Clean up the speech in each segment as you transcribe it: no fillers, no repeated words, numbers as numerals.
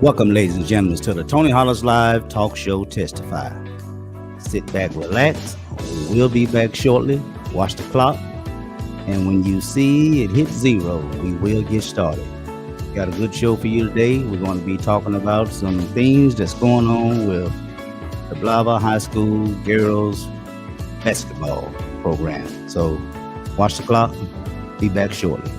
Welcome, ladies and gentlemen, to the Tony Hollis Live Talk Show Testify. Sit back, relax. We'll be back shortly. Watch the clock. And when you see it hit 0, we will get started. Got a good show for you today. We're going to be talking about some things that's going on with the Blytheville High School girls basketball program. So watch the clock. Be back shortly.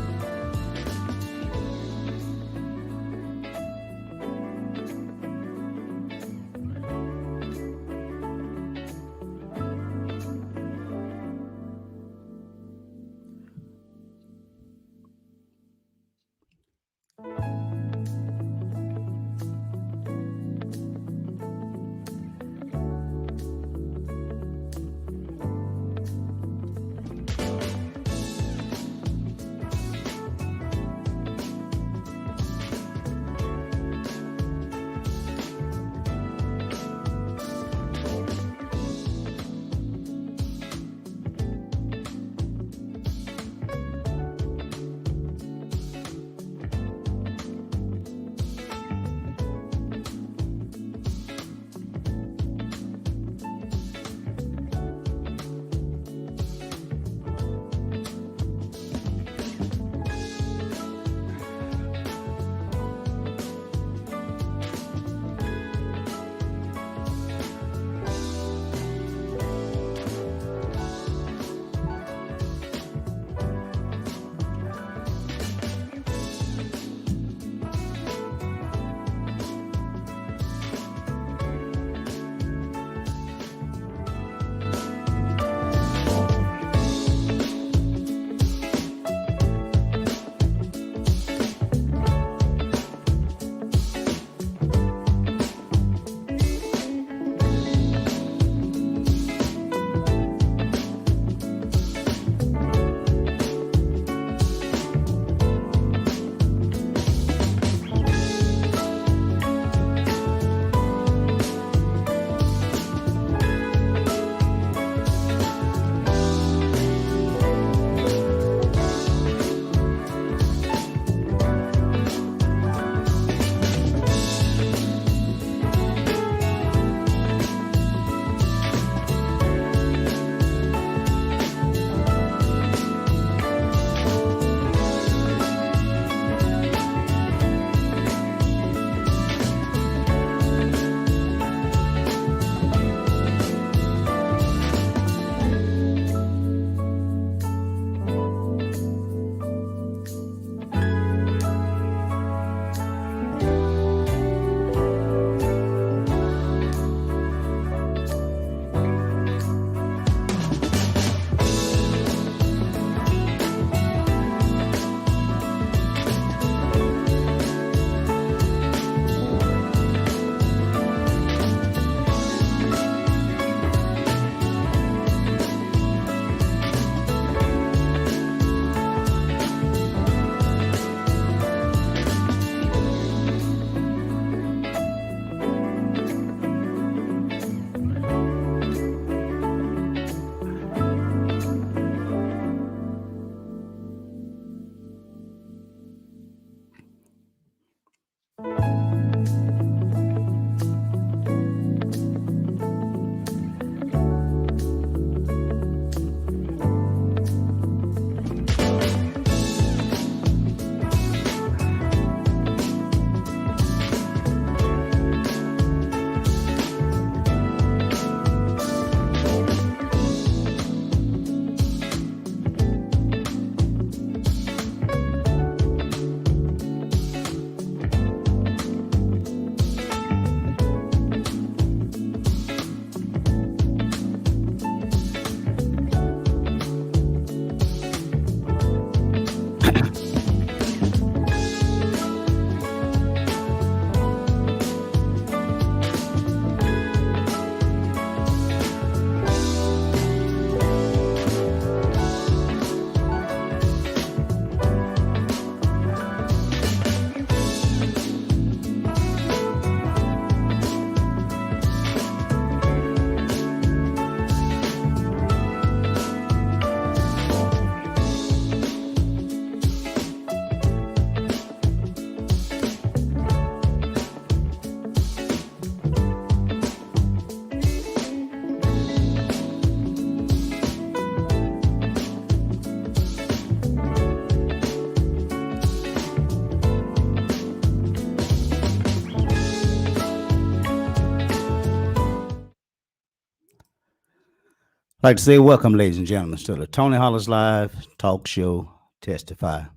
I'd like to say welcome, ladies and gentlemen, to the Tony Hollis Live Talk Show Testify. I'd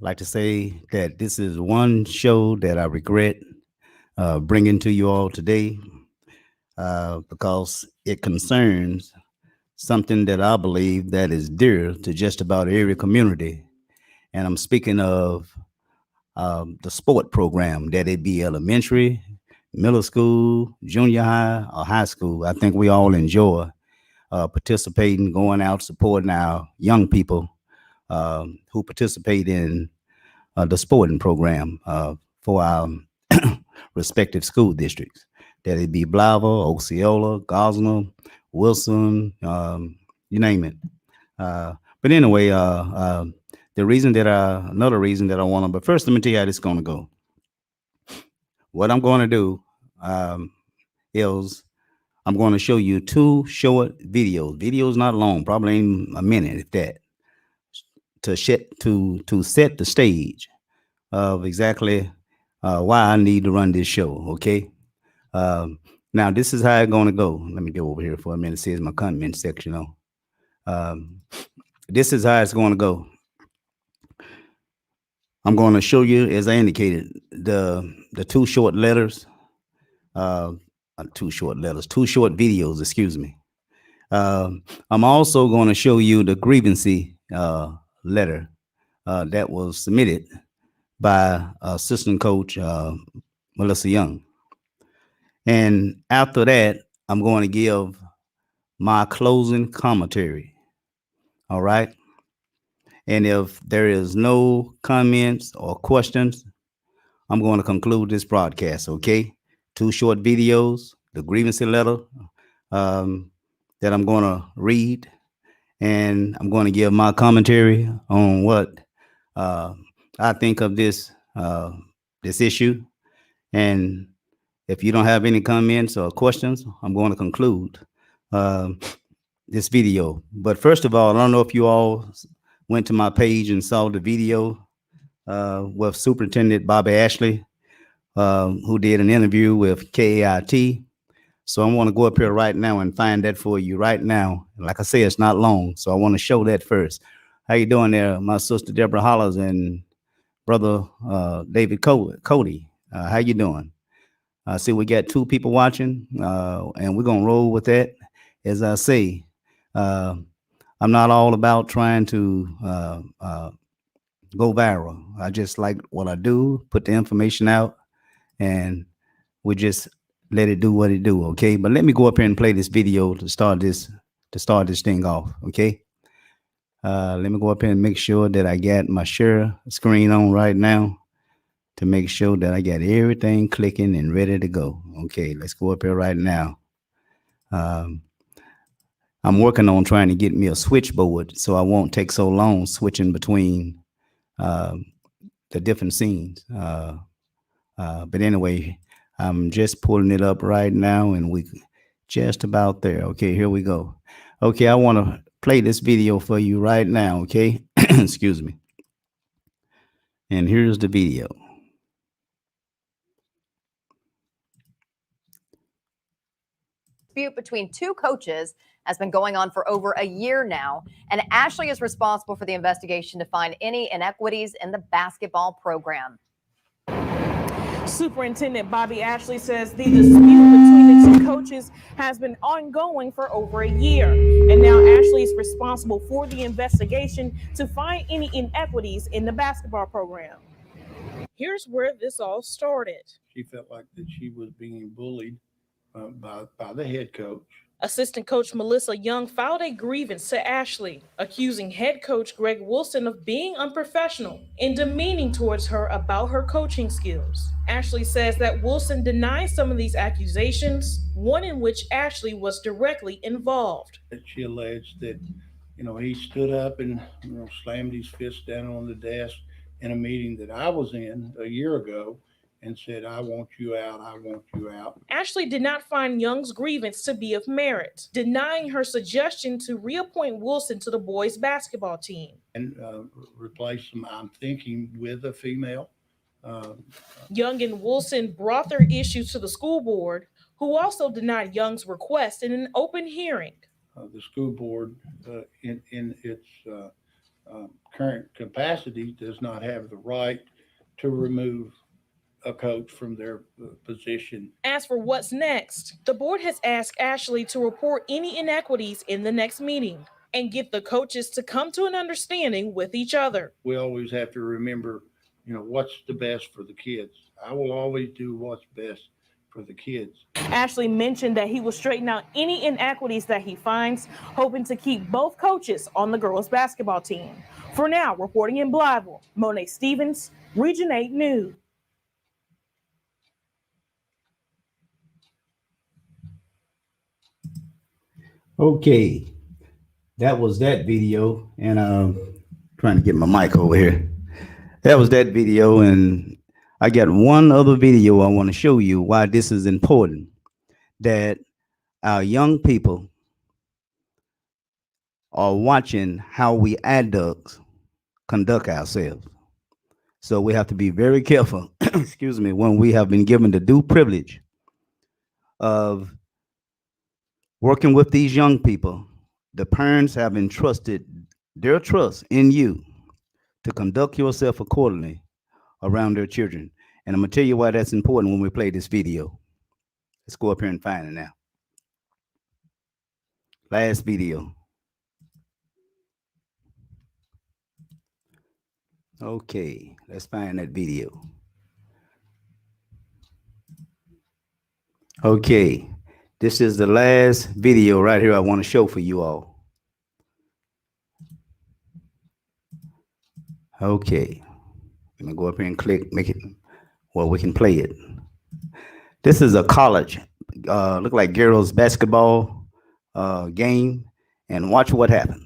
like to say that this is one show that I regret bringing to you all today because it concerns something that I believe that is dear to just about every community. And I'm speaking of the sport program, that it be elementary, middle school, junior high, or high school. I think we all enjoy participating, going out, supporting our young people who participate in the sporting program for our respective school districts. That it be Blytheville, Osceola, Gosnell, Wilson, you name it. But anyway, another reason that I want to, but first let me tell you how this is going to go. What I'm going to do is I'm going to show you two short videos. Videos not long, probably in a minute, if that, to set the stage of exactly why I need to run this show. Okay. Um, Now this is how it's going to go. Let me go over here for a minute. See, it's my comment section. This is how it's going to go. I'm going to show you, as I indicated, the two short letters, uh, two short videos. Excuse me. I'm also going to show you the grievancy letter that was submitted by assistant coach Melissa Young. And after that, I'm going to give my closing commentary. All right. And if there is no comments or questions, I'm going to conclude this broadcast. Okay. Two short videos, the grievancy letter um, that I'm going to read, and I'm going to give my commentary on what uh, I think of this issue. And if you don't have any comments or questions, I'm going to conclude um this video. But first of all, I don't know if you all went to my page and saw the video with Superintendent Bobby Ashley, who did an interview with KAIT. So I want to go up here right now and find that for you right now. Like I say, it's not long, so I want to show that first. How you doing there, my sister Deborah Hollers and brother David Cody? How you doing? See, we got two people watching, and we're gonna roll with that. As I say, uh, I'm not all about trying to go viral. I just like what I do, put the information out, and we just let it do what it do. Okay, but let me go up here and play this video to start this thing off. Okay, let me go up here and make sure that I got my share screen on right now to make sure that I got everything clicking and ready to go. Okay, let's go up here right now. Um, I'm working on trying to get me a switchboard so I won't take so long switching between um, the different scenes. But anyway, I'm just pulling it up right now and we just about there. Okay, here we go. Okay, I want to play this video for you right now. Okay, excuse me. And here's the video. Dispute between two coaches has been going on for over a year now, and Ashley is responsible for the investigation to find any inequities in the basketball program. Superintendent Bobby Ashley says the dispute between the two coaches has been ongoing for over a year, and now Ashley is responsible for the investigation to find any inequities in the basketball program. Here's where this all started. She felt like that she was being bullied by the head coach. Assistant coach Melissa Young filed a grievance to Ashley, accusing head coach Greg Wilson of being unprofessional and demeaning towards her about her coaching skills. Ashley says that Wilson denies some of these accusations, one in which Ashley was directly involved. She alleged that, he stood up and, slammed his fist down on the desk in a meeting that I was in a year ago and said, I want you out, I want you out. Ashley did not find Young's grievance to be of merit, denying her suggestion to reappoint Wilson to the boys' basketball team. And replace him, I'm thinking, with a female. Young and Wilson brought their issues to the school board, who also denied Young's request in an open hearing. the school board in its current capacity does not have the right to remove a coach from their position. As for what's next, the board has asked Ashley to report any inequities in the next meeting and get the coaches to come to an understanding with each other. We always have to remember, what's the best for the kids. I will always do what's best for the kids. Ashley mentioned that he will straighten out any inequities that he finds, hoping to keep both coaches on the girls' basketball team. For now, reporting in Blytheville, Monet Stevens, Region 8 News. Okay, that was that video, and trying to get my mic over here. That was that video, and I got one other video I want to show you why this is important, that our young people are watching how we adults conduct ourselves. So we have to be very careful, excuse me, when we have been given the due privilege of working with these young people. The parents have entrusted their trust in you to conduct yourself accordingly around their children. And I'm gonna tell you why that's important when we play this video. Let's go up here and find it now. Last video. Okay, let's find that video. Okay, this is the last video right here I want to show for you all. Okay, let me go up here and click, make it, well, we can play it. This is a college, look like girls basketball game, and watch what happened.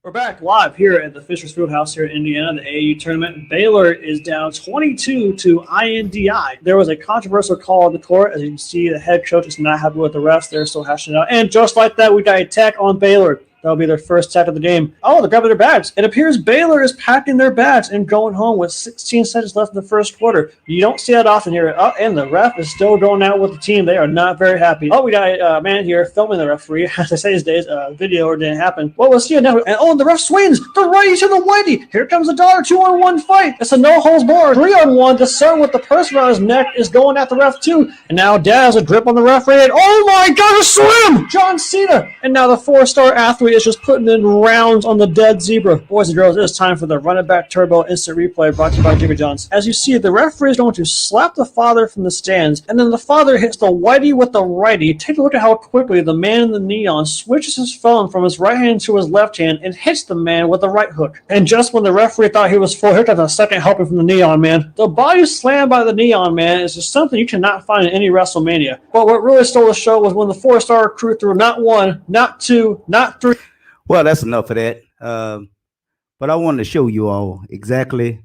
We're back live here at the Fisher's Fieldhouse here in Indiana, the AAU tournament. Baylor is down 22 to INDI. There was a controversial call on the court. As you can see, the head coach is not happy with the refs. They're still hashing it out. And just like that, we got a tech on Baylor. That'll be their first tech of the game. Oh, they're grabbing their bags. It appears Baylor is packing their bags and going home with 16 seconds left in the first quarter. You don't see that often here. Oh, and the ref is still going out with the team. They are not very happy. Oh, we got a man here filming the referee. As I say these days, video didn't happen. Well, we'll see it now. And the ref swings. The righty to the whitey. Here comes the dollar 2-on-1 fight. It's a no holds barred 3-on-1. The son with the purse around his neck is going at the ref too. And now Dad has a grip on the referee. And oh my God, a slam! John Cena. And now the 4-star athlete is just putting in rounds on the dead zebra. Boys and girls, it is time for the Run It Back Turbo Instant Replay brought to you by Jimmy John's. As you see, the referee is going to slap the father from the stands, and then the father hits the whitey with the righty. Take a look at how quickly the man in the neon switches his phone from his right hand to his left hand and hits the man with the right hook. And just when the referee thought he was full, here comes a second helping from the neon man. The body slam by the neon man is just something you cannot find in any WrestleMania. But what really stole the show was when the 4-star crew threw not one, not two, not three. Well, that's enough of that. But I wanted to show you all exactly,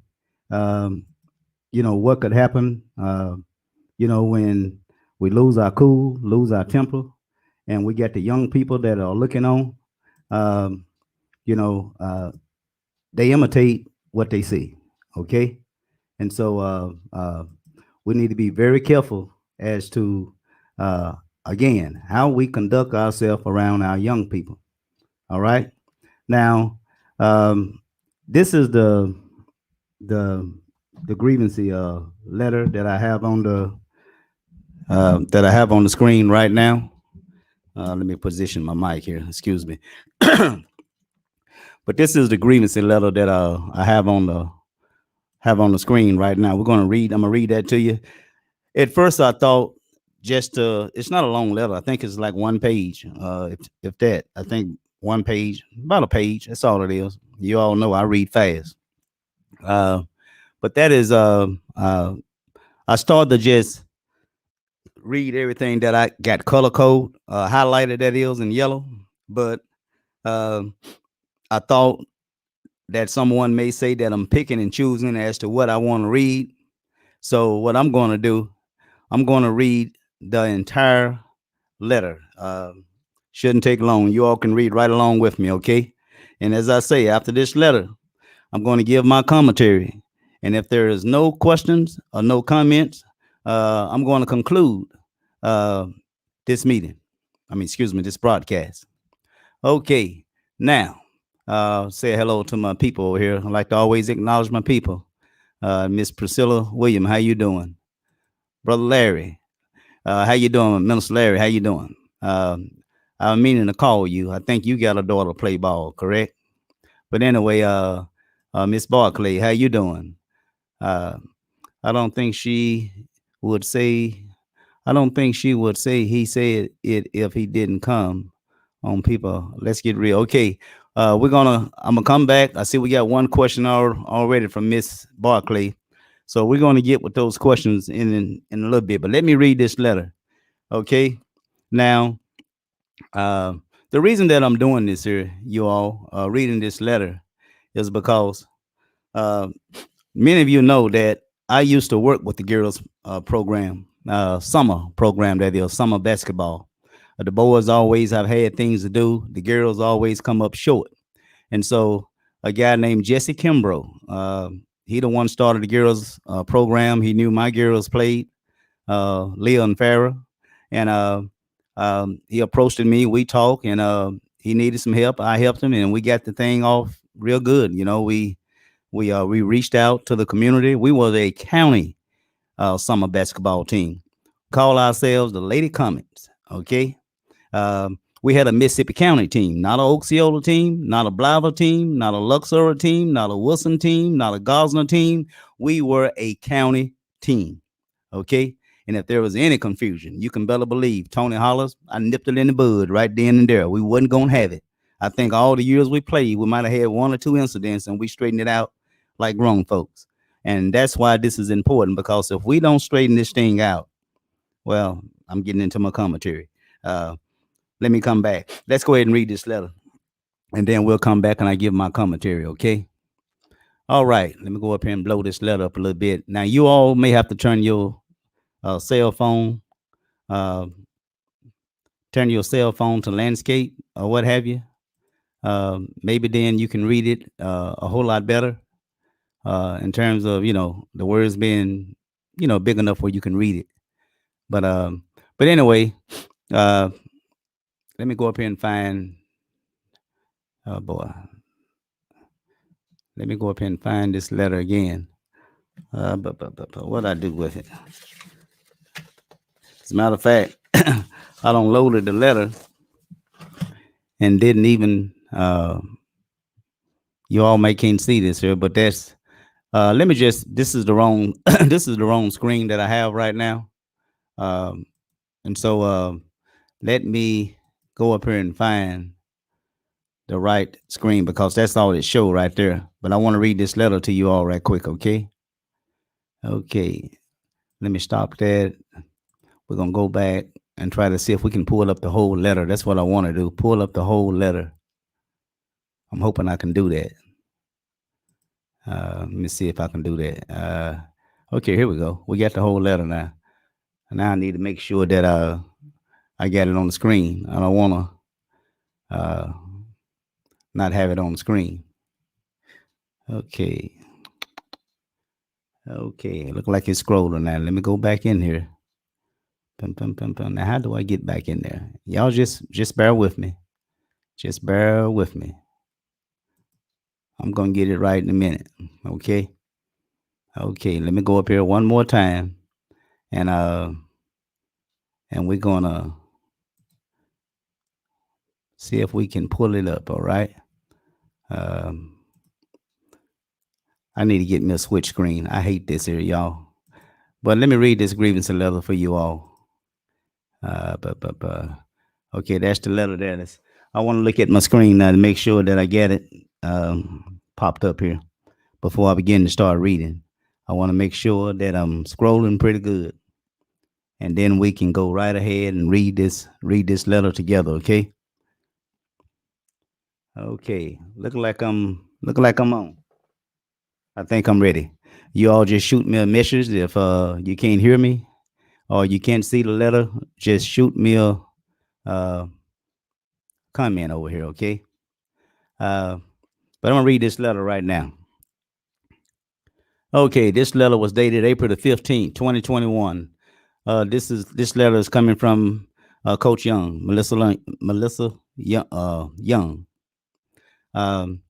what could happen, when we lose our cool, lose our temper, and we got the young people that are looking on, they imitate what they see, okay? And so we need to be very careful as to, again, how we conduct ourselves around our young people. All right. Now, this is the grievance letter that I have on the screen right now. Let me position my mic here. Excuse me. But this is the grievance letter that I have on the screen right now. I'm gonna read that to you. At first, I thought it's not a long letter. I think it's like one page. If that, I think. One page, about a page. That's all it is. You all know I read fast. But that is, I started to just read everything that I got color code, highlighted that is in yellow. But I thought that someone may say that I'm picking and choosing as to what I want to read. So what I'm going to do, I'm going to read the entire letter. Shouldn't take long. You all can read right along with me, okay? And as I say, after this letter, I'm going to give my commentary. And if there is no questions or no comments, I'm going to conclude this meeting. this broadcast. Okay, now, say hello to my people over here. I like to always acknowledge my people. Miss Priscilla William, how you doing? Brother Larry, how you doing? Minister Larry, how you doing? I'm meaning to call you. I think you got a daughter to play ball, correct? But anyway, Miss Barclay, how you doing? Uh, I don't think she would say. I don't think she would say he said it if he didn't come on people. Let's get real. Okay, I'm gonna come back. I see we got one question already from Miss Barclay, so we're gonna get with those questions in a little bit. But let me read this letter. Okay, now uh, the reason that I'm doing this here, you all, reading this letter, is because uh, many of you know that I used to work with the girls program, summer program, that is summer basketball. The boys always have had things to do. The girls always come up short. And so a guy named Jesse Kimbrough, he the one started the girls program. He knew my girls played, Leah and Farah. And he approached me. We talked, and he needed some help. I helped him, and we got the thing off real good. You know, we reached out to the community. We was a county summer basketball team. Call ourselves the Lady Comets. Okay. We had a Mississippi County team, not a Osceola team, not a Blytheville team, not a Luxor team, not a Wilson team, not a Gosner team. We were a county team. Okay. And if there was any confusion, you can better believe Tony Hollers, I nipped it in the bud right then and there. We wasn't going to have it. I think all the years we played, we might have had one or two incidents and we straightened it out like grown folks. And that's why this is important, because if we don't straighten this thing out, well, I'm getting into my commentary. Let me come back. Let's go ahead and read this letter, and then we'll come back and I give my commentary, okay? All right, let me go up here and blow this letter up a little bit. Now, you all may have to turn your cell phone, uh, to landscape or what have you. Maybe then you can read it a whole lot better in terms of, the words being, big enough where you can read it. But anyway, let me go up here and find, oh boy, let me go up here and find this letter again. But what I do with it? As a matter of fact, I don't loaded the letter and didn't even, you all may can't see this here, but that's, let me just, this is the wrong, this is the wrong screen that I have right now. And so let me go up here and find the right screen, because that's all it show right there. But I want to read this letter to you all right quick, okay? Okay, let me stop that. We're going to go back and try to see if we can pull up the whole letter. That's what I want to do, pull up the whole letter. I'm hoping I can do that. Let me see if I can do that. Okay, here we go. We got the whole letter now. Now I need to make sure that I got it on the screen. I don't want to not have it on the screen. Okay. Okay, look like it's scrolling now. Let me go back in here. Now, how do I get back in there? Y'all just bear with me. Just bear with me. I'm going to get it right in a minute. Okay. Okay, let me go up here one more time. And we're going to see if we can pull it up, all right? I need to get me a switch screen. I hate this here, y'all. But let me read this grievance letter for you all. Okay, that's the letter there. I want to look at my screen now to make sure that I get it popped up here before I begin to start reading. I want to make sure that I'm scrolling pretty good. And then we can go right ahead and read this letter together, okay? Okay, look like I'm on. I think I'm ready. You all just shoot me a message if you can't hear me or you can't see the letter. Just shoot me a comment over here, okay? But I'm gonna read this letter right now. Okay, this letter was dated April the 15th, 2021. This letter is coming from Coach Young, Melissa Young. Young. Um,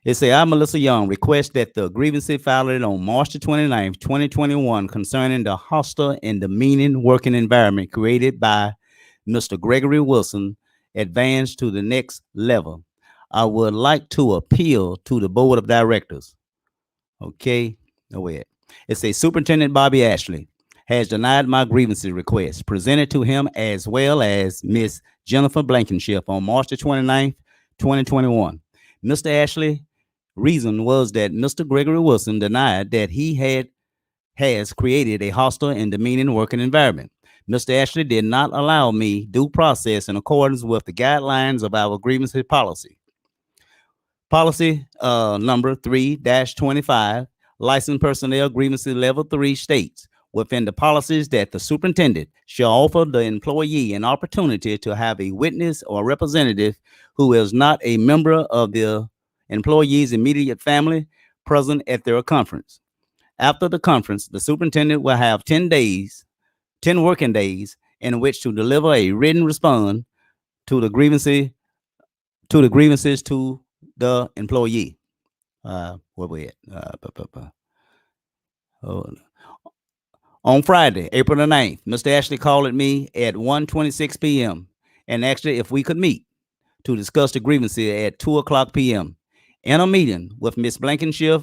it say, I, Melissa Young, request that the grievance filed on March the 29th, 2021, concerning the hostile and demeaning working environment created by Mr. Gregory Wilson advance to the next level. I would like to appeal to the board of directors. Okay. No way. It says Superintendent Bobby Ashley has denied my grievances request presented to him as well as Miss Jennifer Blankenship on March the 29th, 2021. Mr. Ashley reason was that Mr. Gregory Wilson denied that he has created a hostile and demeaning working environment. Mr. Ashley did not allow me due process in accordance with the guidelines of our grievances policy. Policy number 3-25, licensed personnel grievances level 3 states within the policies that the superintendent shall offer the employee an opportunity to have a witness or representative who is not a member of the employee's immediate family present at their conference. After the conference, the superintendent will have 10 working days in which to deliver a written response to the grievances to the employee. Where we at? On Friday, April the 9th, Mr. Ashley called me at 1:26 p.m. and asked if we could meet to discuss the grievances at 2:00 p.m. In a meeting with Ms. Blankenship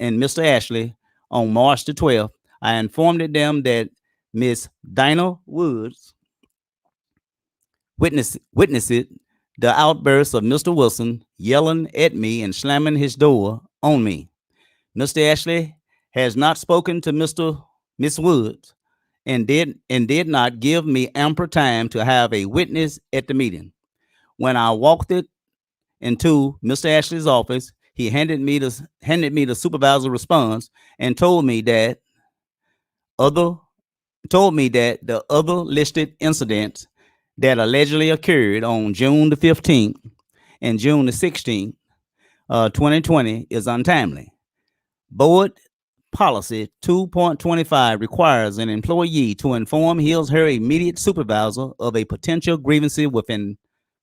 and Mr. Ashley on March the 12th, I informed them that Ms. Dinah Woods witnessed the outburst of Mr. Wilson yelling at me and slamming his door on me. Mr. Ashley has not spoken to Miss Woods and did not give me ample time to have a witness at the meeting. When I walked it into Mr. Ashley's office, he handed me the supervisor response and told me that the other listed incidents that allegedly occurred on June the 15th and June the 16th, 2020 is untimely. Board policy 2.25 requires an employee to inform his or her immediate supervisor of a potential grievance within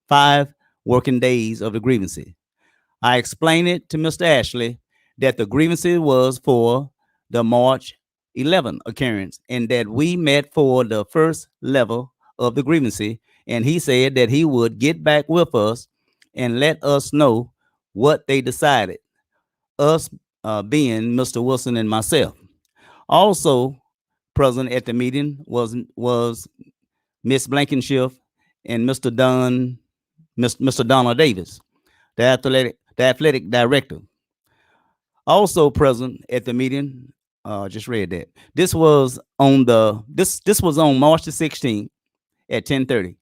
5 working days of the grievance. I explained it to Mr. Ashley that the grievance was for the March 11 occurrence and that we met for the first level of the grievance, and he said that he would get back with us and let us know what they decided, us being Mr. Wilson and myself. Also present at the meeting was Miss Blankenship and Mr. Donald Davis, the athletic director. Also present at the meeting, just read that. This was on March the 16th at 10:30.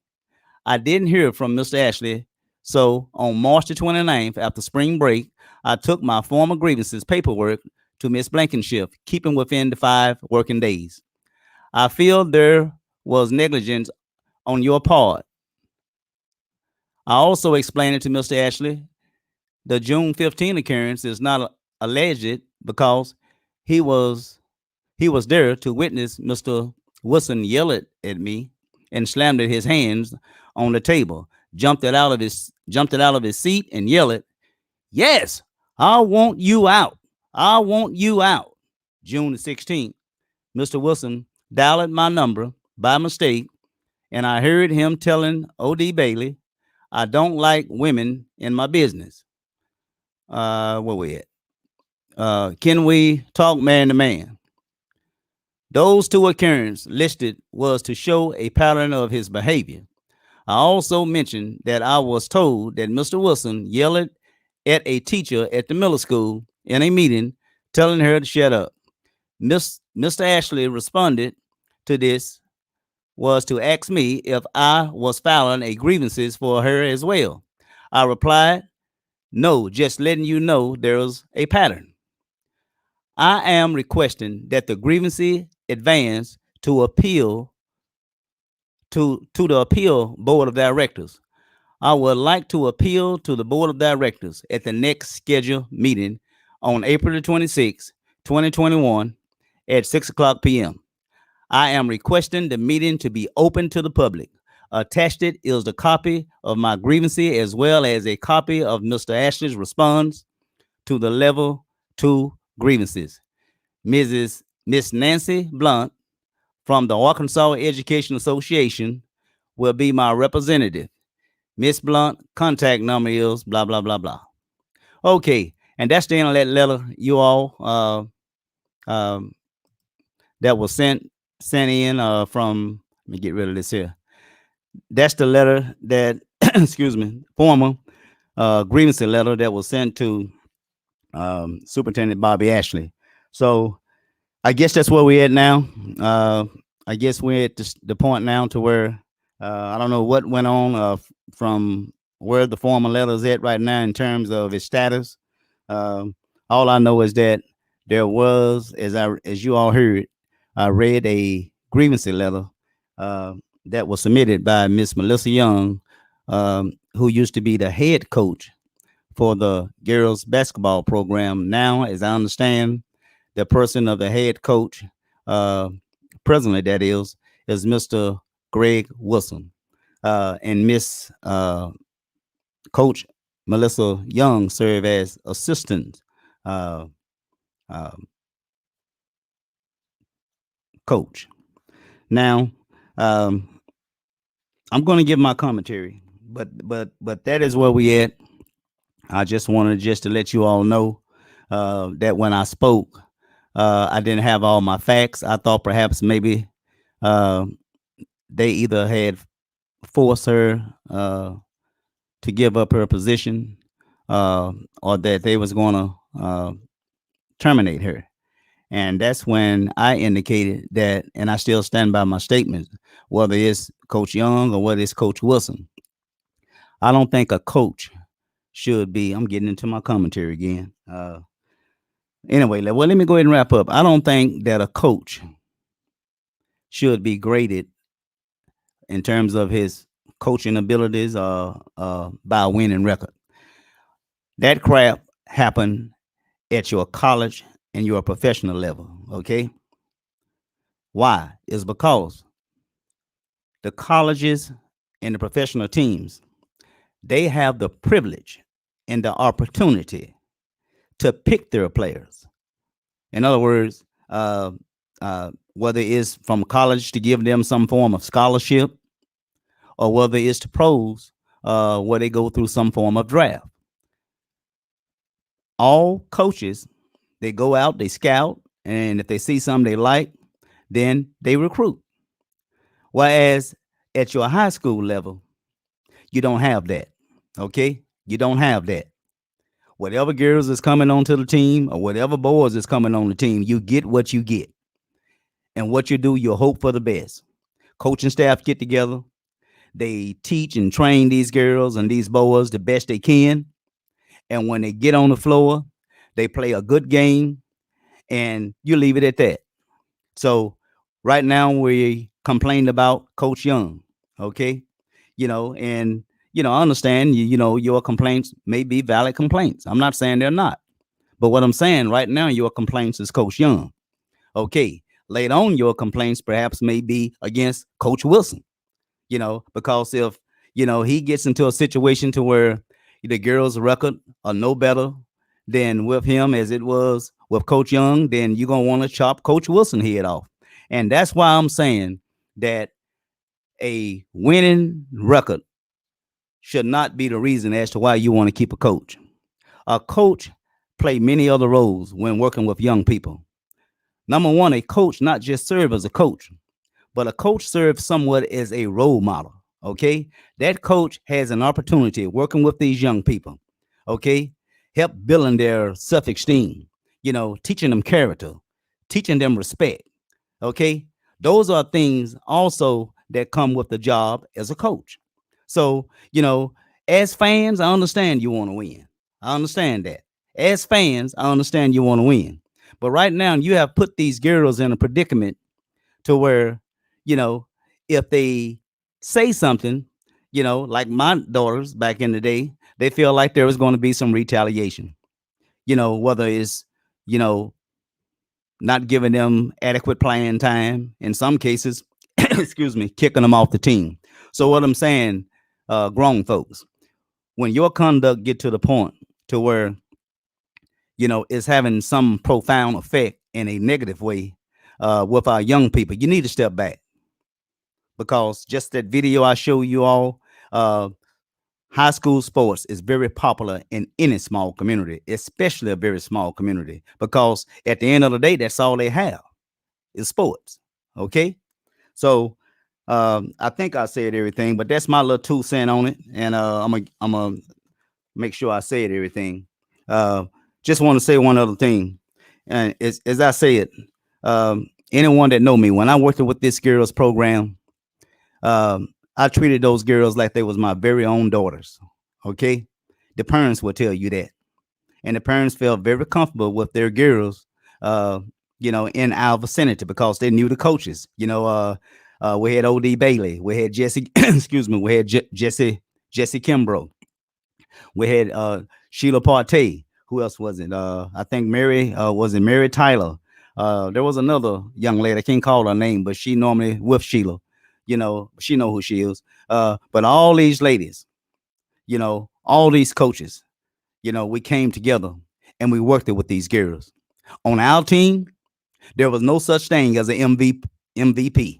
I didn't hear from Mr. Ashley, so on March the 29th, after spring break, I took my former grievances paperwork to Miss Blankenship, keeping within the 5 working days. I feel there was negligence on your part. I also explained it to Mr. Ashley. The June 15 occurrence is not alleged because he was there to witness Mr. Wilson yell at me and slammed his hands on the table, jumped out of his seat and yelled, "Yes, I want you out. I want you out." June the 16th, Mr. Wilson dialed my number by mistake, and I heard him telling O.D. Bailey, "I don't like women in my business." Where we at? Can we talk man to man? Those 2 occurrences listed was to show a pattern of his behavior. I also mentioned that I was told that Mr. Wilson yelled at a teacher at the middle school in a meeting, telling her to shut up. Mr. Ashley responded to this was to ask me if I was filing a grievances for her as well. I replied, "No, just letting you know there's a pattern." I am requesting that the grievance advance to appeal to the appeal board of directors. I would like to appeal to the board of directors at the next scheduled meeting on April the 26th, 2021 at 6:00 p.m. I am requesting the meeting to be open to the public. Attached it is the copy of my grievances as well as a copy of Mr. Ashley's response to the level 2 grievances. Miss Nancy Blunt from the Arkansas Education Association will be my representative. Miss Blunt, contact number is blah blah blah blah. Okay, and that's the end of that letter, you all. Um, that was sent in from. Let me get rid of this here. That's the letter that, excuse me, former grievance letter that was sent to Superintendent Bobby Ashley. So I guess that's where we're at now. I guess we're at the point now to where I don't know what went on from where the former letter is at right now in terms of its status. All I know is that there was, as you all heard, I read a grievance letter that was submitted by Miss Melissa Young, who used to be the head coach for the girls basketball program. Now, as I understand, the person of the head coach, presently that is Mr. Greg Wilson, and Miss Coach Melissa Young serve as assistant uh, um, coach. Now, I'm going to give my commentary, but that is where we at. I just wanted just to let you all know that when I spoke, I didn't have all my facts. I thought perhaps maybe uh, they either had forced her to give up her position, or that they was going to terminate her. And that's when I indicated that, and I still stand by my statement, whether it's Coach Young or whether it's Coach Wilson. I don't think a coach should be. I'm getting into my commentary again. Anyway, well, let me go ahead and wrap up. I don't think that a coach should be graded in terms of his coaching abilities by a winning record. That crap happened at your college and your professional level. Okay. Why? Is because the colleges and the professional teams, they have the privilege and the opportunity to pick their players. In other words, whether it's from college to give them some form of scholarship, or whether it's to pros, where they go through some form of draft. All coaches, they go out, they scout, and if they see something they like, then they recruit. Whereas at your high school level, you don't have that. Okay? You don't have that. Whatever girls is coming onto the team or whatever boys is coming on the team, you get what you get. And what you do, you hope for the best. Coaching staff get together. They teach and train these girls and these boys the best they can. And when they get on the floor, they play a good game and you leave it at that. So right now we complained about Coach Young. Okay. And I understand your complaints may be valid complaints. I'm not saying they're not. But what I'm saying right now, your complaints is Coach Young. Okay. Later on, your complaints perhaps may be against Coach Wilson, because if, he gets into a situation to where the girls' record are no better than with him as it was with Coach Young, then you're going to want to chop Coach Wilson head off. And that's why I'm saying that a winning record should not be the reason as to why you want to keep a coach. A coach play many other roles when working with young people. Number one, a coach not just serve as a coach, but a coach serves somewhat as a role model. Okay. That coach has an opportunity working with these young people. Okay. Help building their self-esteem, teaching them character, teaching them respect. Okay. Those are things also that come with the job as a coach. So, as fans, I understand you want to win. I understand that. As fans, I understand you want to win. But right now, you have put these girls in a predicament to where, if they say something, like my daughters back in the day, they feel like there was going to be some retaliation, whether it's, not giving them adequate playing time, in some cases, excuse me, kicking them off the team. So what I'm saying, grown folks, when your conduct get to the point to where it's having some profound effect in a negative way with our young people, you need to step back, because just that video I show you all, uh, high school sports is very popular in any small community, especially a very small community, because at the end of the day, that's all they have is sports. Okay. So I think I said everything, but that's my little 2 cents on it. And I'm gonna make sure I said everything. Just want to say one other thing. And as I said, anyone that know me, when I worked with this girls program, I treated those girls like they was my very own daughters. Okay. The parents will tell you that. And the parents felt very comfortable with their girls, in our vicinity, because they knew the coaches. We had OD Bailey, we had Jesse, excuse me, we had Jesse Kimbrough, we had Sheila Partey. Who else was it? I think Mary was it Mary Tyler. There was another young lady, I can't call her name, but she normally with Sheila. She know who she is. But all these ladies, all these coaches, we came together and we worked it with these girls. On our team, there was no such thing as an MVP.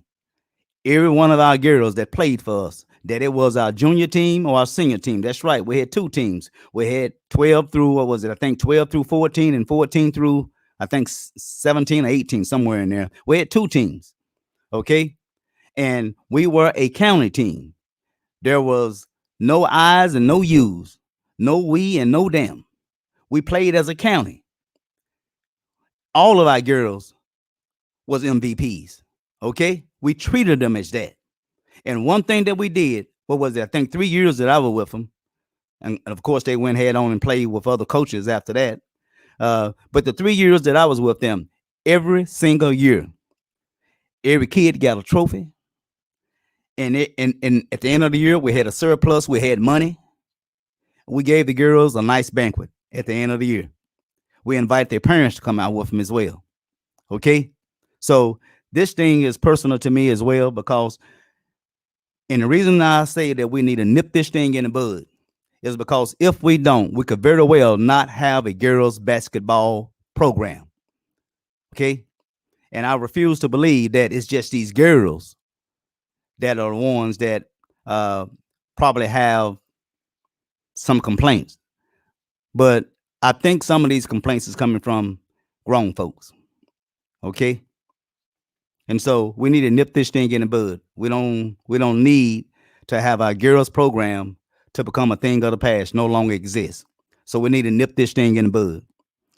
Every one of our girls that played for us, that it was our junior team or our senior team. That's right. We had 2 teams. We had 12 through, what was it? I think 12 through 14 and 14 through, I think 17 or 18, somewhere in there. We had 2 teams. Okay. And we were a county team. There was no I's and no U's, no we and no them. We played as a county. All of our girls was MVPs. Okay. We treated them as that. And one thing that we did, what was it? I think 3 years that I was with them. And of course, they went head on and played with other coaches after that. But the 3 years that I was with them, every single year, every kid got a trophy. And at the end of the year, we had a surplus. We had money. We gave the girls a nice banquet at the end of the year. We invite their parents to come out with them as well. Okay. So this thing is personal to me as well, because, and the reason I say that we need to nip this thing in the bud is because if we don't, we could very well not have a girls basketball program. Okay. And I refuse to believe that it's just these girls that are the ones that probably have some complaints. But I think some of these complaints is coming from grown folks. Okay. And so we need to nip this thing in the bud. We don't need to have our girls program to become a thing of the past, no longer exists. So we need to nip this thing in the bud.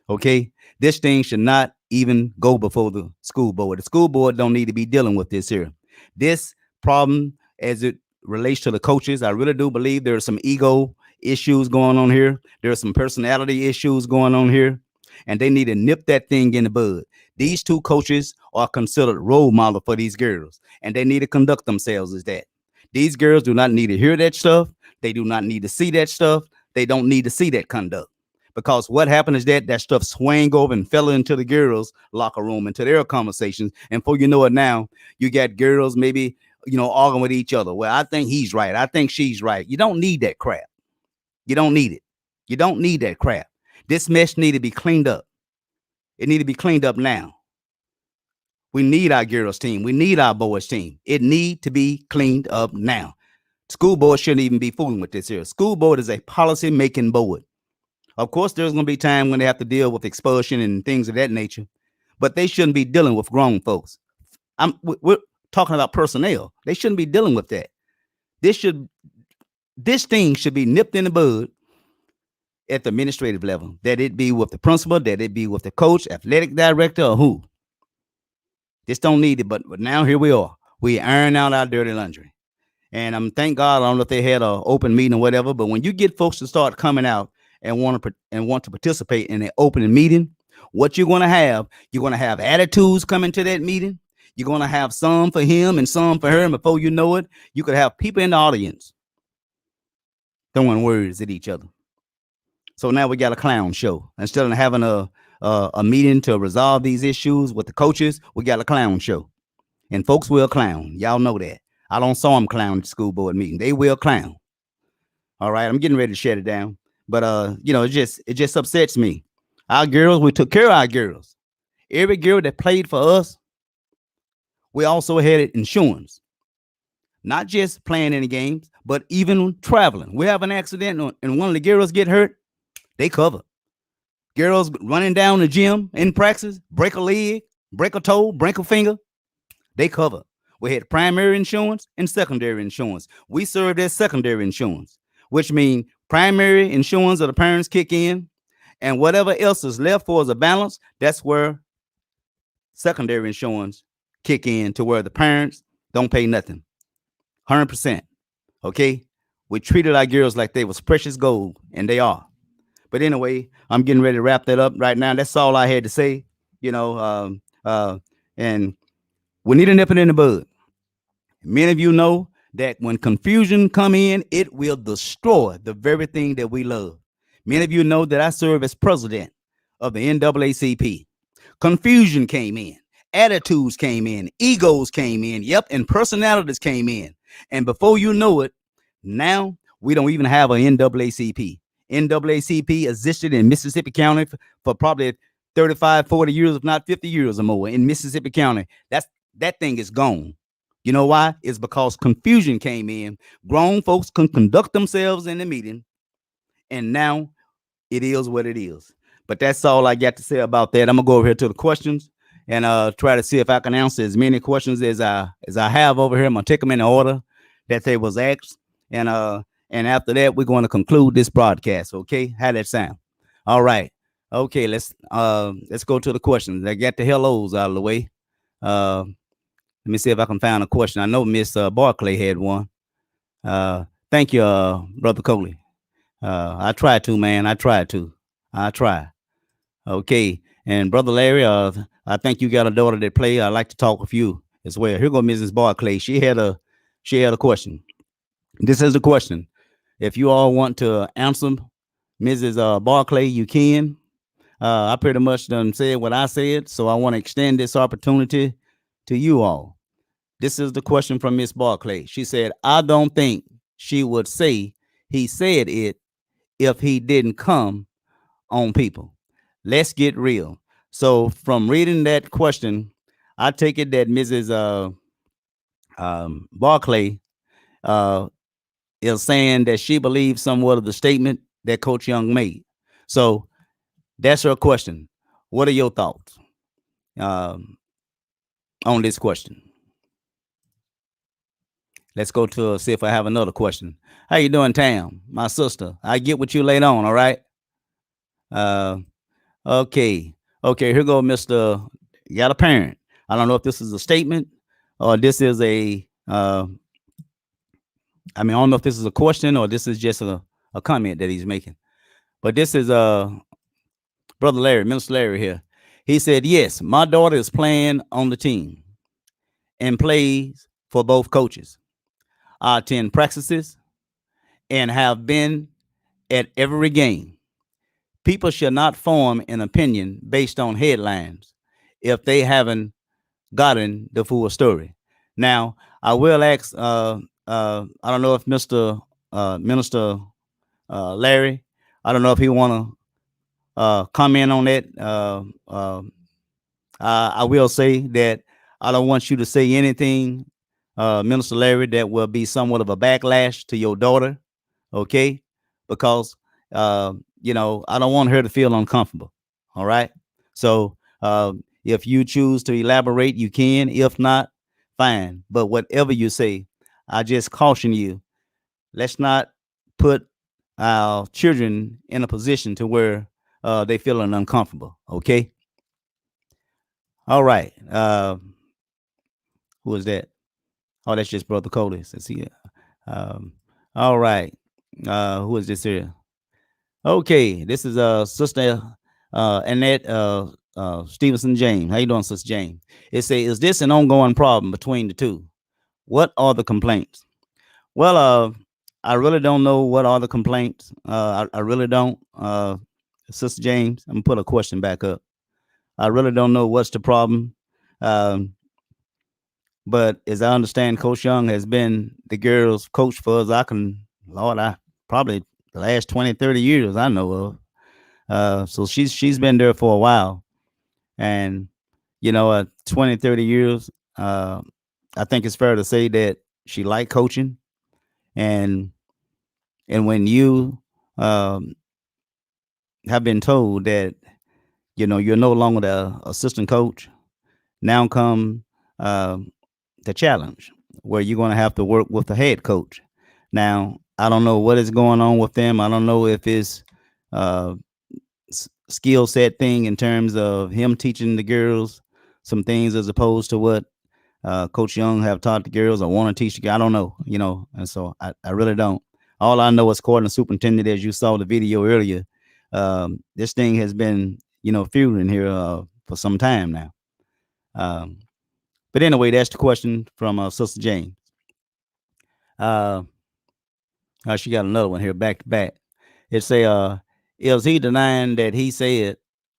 Okay. This thing should not even go before the school board. The school board don't need to be dealing with this here. This problem, as it relates to the coaches, I really do believe there are some ego issues going on here. There are some personality issues going on here, and they need to nip that thing in the bud. These 2 coaches are considered role model for these girls, and they need to conduct themselves as that. These girls do not need to hear that stuff. They do not need to see that stuff. They don't need to see that conduct, because what happened is that stuff swang over and fell into the girls' locker room, into their conversations. And before you know it now, you got girls maybe, arguing with each other. Well, I think he's right. I think she's right. You don't need that crap. You don't need it. You don't need that crap. This mess need to be cleaned up. It need to be cleaned up now. We need our girls team. We need our boys team. It need to be cleaned up now. School board shouldn't even be fooling with this here. School board is a policy making board. Of course, there's going to be time when they have to deal with expulsion and things of that nature, but they shouldn't be dealing with grown folks. We're talking about personnel. They shouldn't be dealing with that. This thing should be nipped in the bud at the administrative level, that it be with the principal, that it be with the coach, athletic director, or who. This don't need it, but now here we are. We iron out our dirty laundry. And thank God, I don't know if they had an open meeting or whatever, but when you get folks to start coming out and want to participate in an open meeting, what you're going to have attitudes coming to that meeting. You're going to have some for him and some for her. And before you know it, you could have people in the audience throwing words at each other. So now we got a clown show. Instead of having a meeting to resolve these issues with the coaches, we got a clown show. And folks will clown. Y'all know that. I don't saw them clown at school board meeting. They will clown. All right, I'm getting ready to shut it down. But it just upsets me. Our girls, we took care of our girls. Every girl that played for us, we also had insurance. Not just playing any games, but even traveling. We have an accident and one of the girls get hurt, they cover. Girls running down the gym in practice, break a leg, break a toe, break a finger, they cover. We had primary insurance and secondary insurance. We served as secondary insurance, which means primary insurance of the parents kick in, and whatever else is left for as a balance, that's where secondary insurance kick in to where the parents don't pay nothing. 100%. Okay. We treated our girls like they was precious gold, and they are. But anyway, I'm getting ready to wrap that up right now. That's all I had to say. And we need to nip it in the bud. Many of you know that when confusion come in, it will destroy the very thing that we love. Many of you know that I serve as president of the NAACP. Confusion came in, attitudes came in, egos came in, yep, and personalities came in. And before you know it, now we don't even have an NAACP. NAACP existed in Mississippi County for probably 35, 40 years, if not 50 years or more in Mississippi County. That thing is gone. You know why? It's because confusion came in. Grown folks can conduct themselves in the meeting, and now it is what it is. But that's all I got to say about that. I'm gonna go over here to the questions and try to see if I can answer as many questions as I have over here. I'm gonna take them in the order that they was asked, and after that we're going to conclude this broadcast. Okay, how that sound? All right. Okay, let's go to the questions. I got the hellos out of the way. Let me see if I can find a question. I know Miss Barclay had one. Thank you, Brother Coley. I tried to, man. I try. Okay. And Brother Larry, I think you got a daughter that play. I'd like to talk with you as well. Here go Mrs. Barclay. She had a question. This is the question. If you all want to answer Mrs. Barclay, you can. I pretty much done said what I said, so I want to extend this opportunity to you all. This is the question from Miss Barclay. She said, I don't think she would say he said it if he didn't come on people. Let's get real. So from reading that question, I take it that Mrs. Barclay is saying that she believes somewhat of the statement that Coach Young made. So that's her question. What are your thoughts on this question? Let's go to see if I have another question. How you doing, Tam? My sister. I get with you later on, all right? Okay. Here go Mr. You got a parent. I don't know if this is a statement or this is I don't know if this is a question or this is just a comment that he's making. But this is Brother Larry, Minister Larry here. He said, yes, my daughter is playing on the team and plays for both coaches. I attend practices and have been at every game. People should not form an opinion based on headlines if they haven't gotten the full story. Now, I will ask, I don't know if Mr. Minister Larry, I don't know if he want to comment on that. I will say that I don't want you to say anything, Minister Larry, that will be somewhat of a backlash to your daughter, okay? Because, I don't want her to feel uncomfortable, all right? So if you choose to elaborate, you can. If not, fine. But whatever you say, I just caution you, let's not put our children in a position to where they feeling uncomfortable, okay? All right. Who is that? Oh, that's just Brother Cody. Let's see. All right. Who is this here? Okay, this is Sister Annette Stevenson James. How you doing, Sister James? It says, is this an ongoing problem between the two? What are the complaints? Well, I really don't know what are the complaints. I really don't. Sister James, I'm gonna put a question back up. I really don't know what's the problem. But as I understand, Coach Young has been the girls' coach for us. I probably the last 20, 30 years I know of. So she's been there for a while. And, 20, 30 years, uh, I think it's fair to say that she liked coaching. And, and when you um, have been told that, you're no longer the assistant coach, now come um the challenge where you're going to have to work with the head coach. Now, I don't know what is going on with them. I don't know if it's uh, skill set thing in terms of him teaching the girls some things as opposed to what Coach Young have taught the girls or want to teach the girls. I don't know, and so I really don't. All I know is, according to superintendent, as you saw the video earlier, this thing has been, fueling here for some time now. Um, but anyway, that's the question from Sister Jane. Uh, she got another one here back to back. It say, is he denying that he said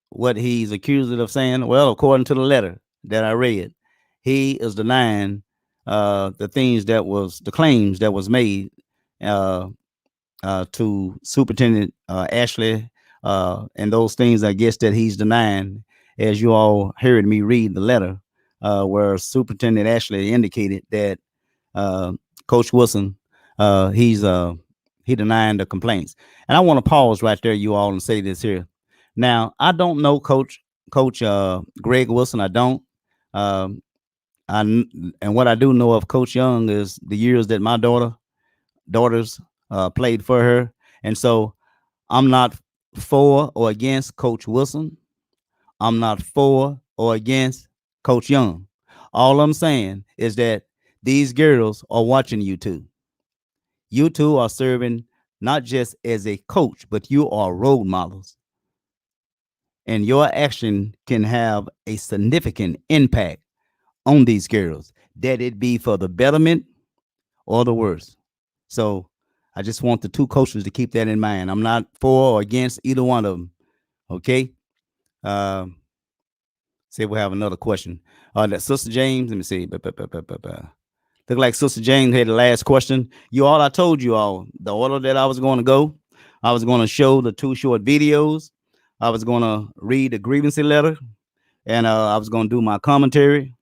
what he's accused of saying? Well, according to the letter that I read, he is denying the claims that was made uh, to Superintendent Ashley, and those things I guess that he's denying, as you all heard me read the letter, where Superintendent Ashley indicated that uh, Coach Wilson, he denying the complaints. And I want to pause right there, you all, and say this here. Now, I don't know Coach Greg Wilson. I don't. Um, and what I do know of Coach Young is the years that my daughters played for her, and so I'm not for or against Coach Wilson. I'm not for or against Coach Young. All I'm saying is that these girls are watching you two. You two are serving not just as a coach, but you are role models. And your action can have a significant impact on these girls, that it be for the betterment or the worse. So I just want the two coaches to keep that in mind. I'm not for or against either one of them. Okay. Um, See if we have another question. That Sister James, let me see. Look like Sister James had the last question. I told you all the order that I was going to go. I was going to show the two short videos. I was going to read the grievancy letter, and I was going to do my commentary.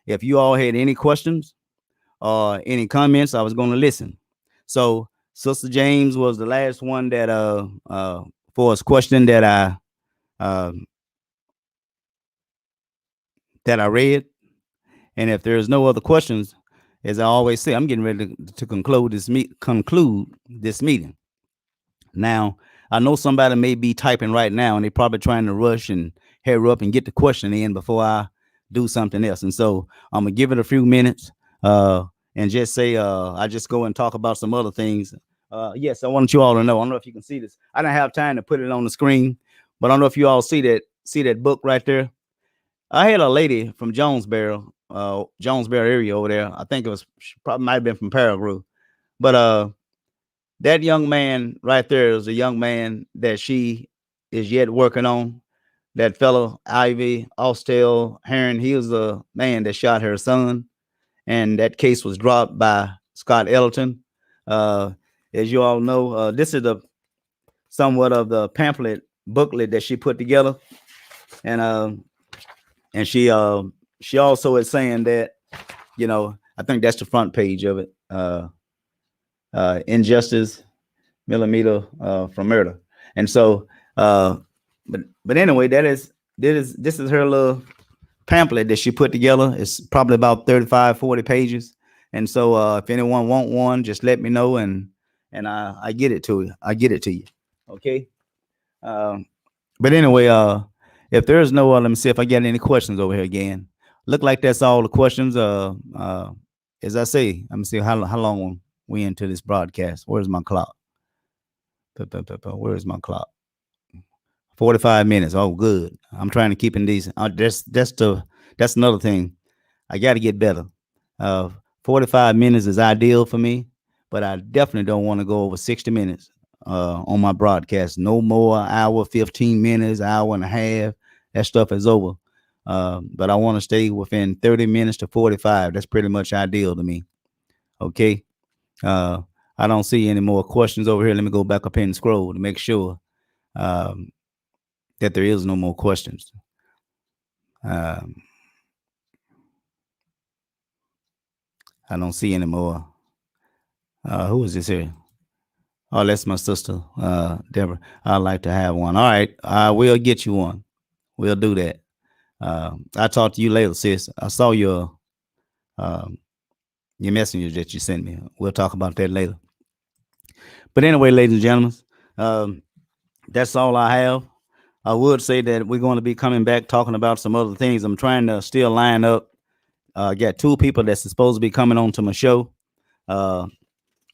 If you all had any questions or any comments, I was going to listen. So Sister James was the last one that for his question that uh, I read. And if there's no other questions, as I always say, I'm getting ready to conclude this meeting. Now, I know somebody may be typing right now, and they're probably trying to rush and hurry up and get the question in before I do something else. And so I'm gonna give it a few minutes and just say I just go and talk about some other things. Yes, I want you all to know. I don't know if you can see this. I don't have time to put it on the screen, but I don't know if you all see that book right there. I had a lady from Jonesboro area over there. I think she probably might have been from Paraguay. But that young man right there is a young man that she is yet working on. That fellow, Ivy Austell Heron, he was the man that shot her son. And that case was dropped by Scott Ellerton. As you all know, this is somewhat of the pamphlet booklet that she put together. And she also is saying that, I think that's the front page of it. Injustice millimeter from murder. And so but anyway, this is her little pamphlet that she put together. It's probably about 35, 40 pages. And so if anyone want one, just let me know and I get it to you. Okay. But anyway, if there's no let me see if I get any questions over here again. Look like that's all the questions. As I say, let me see how long we into this broadcast. Where's my clock? Where is my clock? 45 minutes. Oh, good. I'm trying to keep in these. That's another thing. I got to get better. 45 minutes is ideal for me, but I definitely don't want to go over 60 minutes on my broadcast. No more hour, 15 minutes, hour and a half. That stuff is over. but I want to stay within 30 minutes to 45. That's pretty much ideal to me. Okay. I don't see any more questions over here. Let me go back up and scroll to make sure um, that there is no more questions. Um, I don't see any more. Who is this here? Oh, that's my sister, Deborah. I'd like to have one. All right, we'll get you one. We'll do that. I'll talk to you later, sis. I saw um, your messengers that you sent me. We'll talk about that later. But anyway, ladies and gentlemen, that's all I have. I would say that we're going to be coming back talking about some other things. I'm trying to still line up. Got two people that's supposed to be coming on to my show.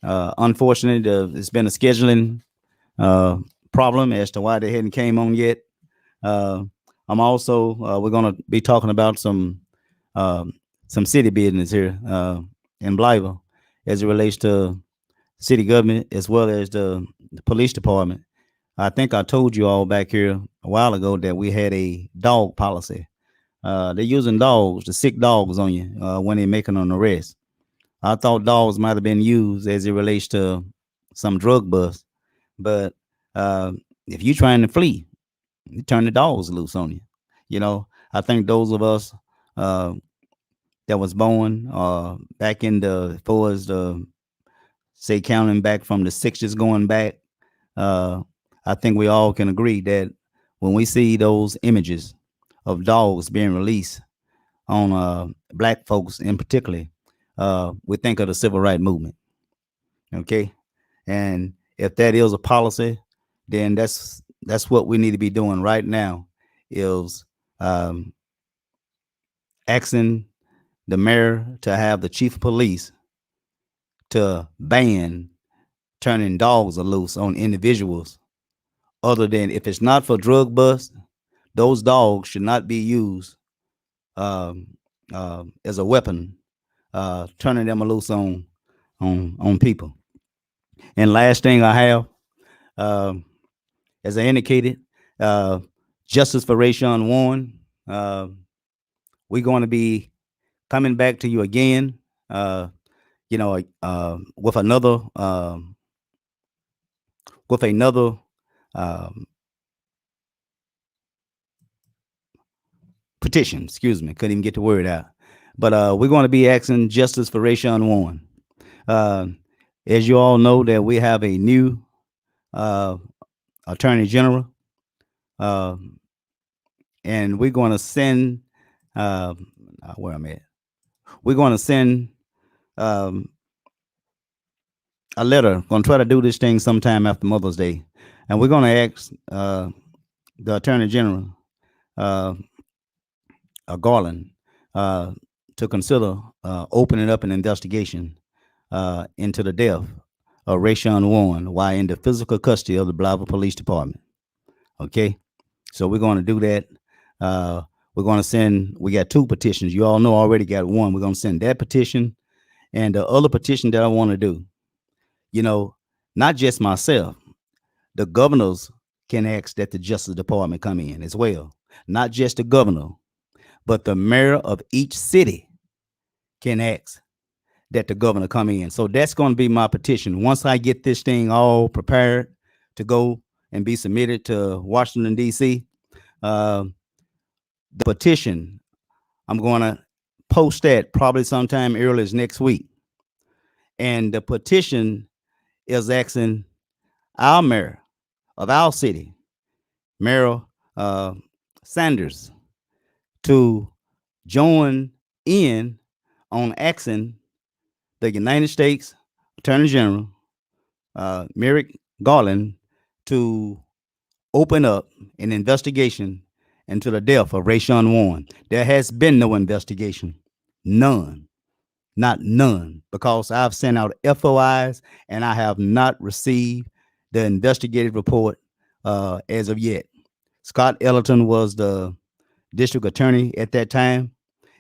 Unfortunately, it's been a scheduling problem as to why they hadn't came on yet. I'm also we're going to be talking about some city business here in Blytheville as it relates to city government as well as the police department. I think I told you all back here a while ago that we had a dog policy. They're using dogs, the sick dogs on you when they're making an arrest. I thought dogs might have been used as it relates to some drug bust, but if you're trying to flee, you turn the dogs loose on you. You know, I think those of us that was born back in the for the say counting back from the 60s going back, I think we all can agree that when we see those images of dogs being released on black folks in particular, we think of the civil rights movement. Okay, and if that is a policy, then that's what we need to be doing right now. Is asking the mayor to have the chief of police to ban turning dogs loose on individuals. Other than if it's not for drug bust, those dogs should not be used as a weapon, turning them loose on people. And last thing I have, as I indicated, justice for Rayshawn Warren. We're going to be coming back to you again. With another petition. Excuse me, couldn't even get the word out. But we're going to be asking justice for Rayshawn Warren. As you all know, that we have a new attorney general, and we're going to send where I'm at. We're going to send a letter. Going to try to do this thing sometime after Mother's Day, and we're going to ask the attorney general, Garland, to consider opening up an investigation into the death of Rayshawn Warren while in the physical custody of the Blytheville Police Department. Okay, so we're going to do that. We're going to send. We got two petitions. You all know I already got one. We're going to send that petition and the other petition that I want to do. You know, not just myself. The governors can ask that the Justice Department come in as well. Not just the governor, but the mayor of each city can ask that the governor come in. So that's going to be my petition. Once I get this thing all prepared to go and be submitted to Washington, D.C., the petition, I'm going to post that probably sometime early as next week. And the petition is asking our mayor of our city, Mayor Sanders, to join in on asking the United States Attorney General, Merrick Garland, to open up an investigation into the death of Rayshawn Warren. There has been no investigation, none, not none, because I've sent out FOIs and I have not received the investigative report as of yet. Scott Ellerton was the district attorney at that time,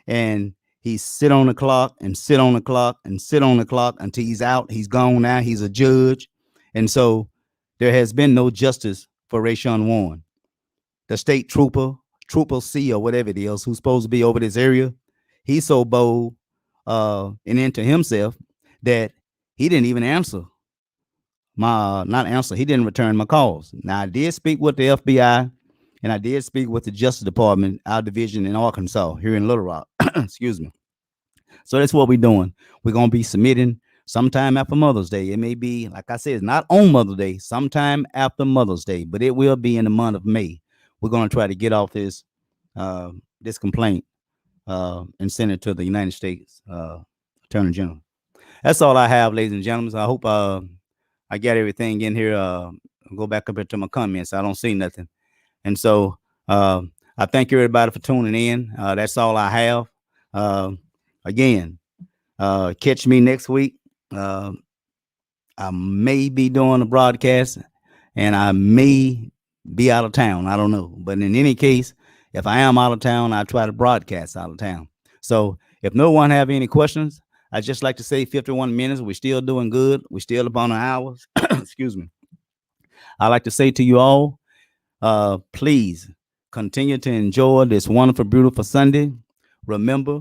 and he sit on the clock and sit on the clock and sit on the clock until he's out. He's gone now. He's a judge. And so there has been no justice for Rayshawn Warren. The state trooper Trooper C or whatever it is, who's supposed to be over this area, he's so bold and into himself that he didn't even answer he didn't return my calls. Now, I did speak with the FBI and I did speak with the Justice Department, our division in Arkansas, here in Little Rock. Excuse me. So that's what we're doing. We're going to be submitting sometime after Mother's Day. It may be, like I said, it's not on Mother's Day, sometime after Mother's Day, but it will be in the month of May. We're going to try to get off this complaint and send it to the United States Attorney General. That's all I have, ladies and gentlemen. I hope I got everything in here. Go back up into my comments. I don't see nothing. And so I thank everybody for tuning in. That's all I have. Again, catch me next week. I may be doing a broadcast and I may be out of town. I don't know. But in any case, if I am out of town, I try to broadcast out of town. So if no one have any questions, I'd just like to say 51 minutes. We're still doing good. We're still up on the hours. Excuse me. I'd like to say to you all, please continue to enjoy this wonderful, beautiful Sunday. Remember,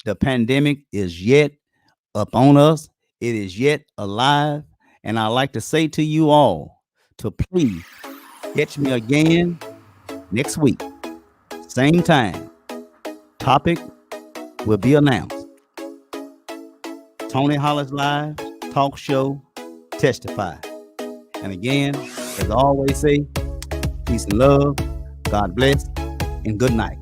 the pandemic is yet upon us. It is yet alive. And I'd like to say to you all to please catch me again next week. Same time. Topic will be announced. Tony Hollis Live Talk Show Testify. And again, as I always say, peace and love, God bless, and good night.